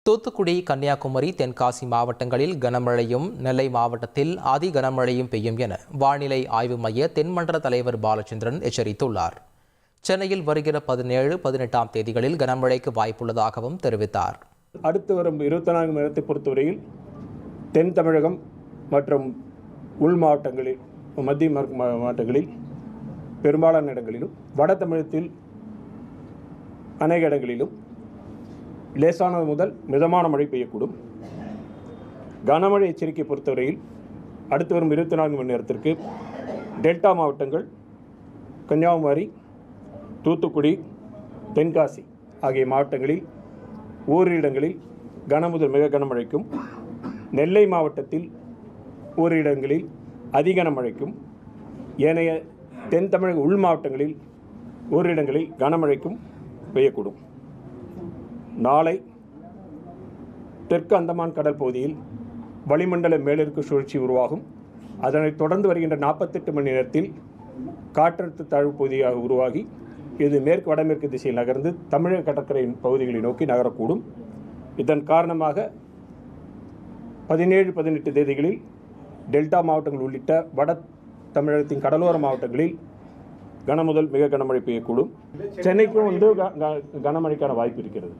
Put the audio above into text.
தூத்துக்குடி, கன்னியாகுமரி, தென்காசி மாவட்டங்களில் கனமழையும், நெல்லை மாவட்டத்தில் அதி கனமழையும் பெய்யும் என வானிலை ஆய்வு மைய தென்மண்டல தலைவர் பாலச்சந்திரன் எச்சரித்துள்ளார். சென்னையில் வருகிற 17, 18ஆம் தேதிகளில் கனமழைக்கு வாய்ப்புள்ளதாகவும் தெரிவித்தார். அடுத்து வரும் 24 மணி நேரத்தை பொறுத்தவரையில் தென் தமிழகம் மற்றும் உள் மாவட்டங்களில், மத்திய மாவட்டங்களில் பெரும்பாலான இடங்களிலும், வட தமிழகத்தில் அநேக இடங்களிலும் லேசானது முதல் மிதமான மழை பெய்யக்கூடும். கனமழை எச்சரிக்கை பொறுத்தவரையில் அடுத்து வரும் 24 மணி நேரத்திற்கு டெல்டா மாவட்டங்கள், கன்னியாகுமரி, தூத்துக்குடி, தென்காசி ஆகிய மாவட்டங்களில் ஓரிரு இடங்களில் கனமுதல் மிக கனமழைக்கும், நெல்லை மாவட்டத்தில் ஓரிரு இடங்களில் அதி கனமழைக்கும், ஏனைய தென் தமிழக உள் மாவட்டங்களில் ஓரிரு இடங்களில் கனமழைக்கும் பெய்யக்கூடும். நாளை தெற்கு அந்தமான் கடல் பகுதியில் வளிமண்டல மேலடுக்கு சுழற்சி உருவாகும். அதனைத் தொடர்ந்து வருகின்ற 48 மணி நேரத்தில் காற்றழுத்த தாழ்வு பகுதியாக உருவாகி இது மேற்கு வடமேற்கு திசையில் நகர்ந்து தமிழக கடற்கரை பகுதிகளை நோக்கி நகரக்கூடும். இதன் காரணமாக 17, 18 தேதிகளில் டெல்டா மாவட்டங்கள் உள்ளிட்ட வட தமிழகத்தின் கடலோர மாவட்டங்களில் கனமுதல் மிக கனமழை பெய்யக்கூடும். சென்னைக்கும் கனமழைக்கான வாய்ப்பு இருக்கிறது.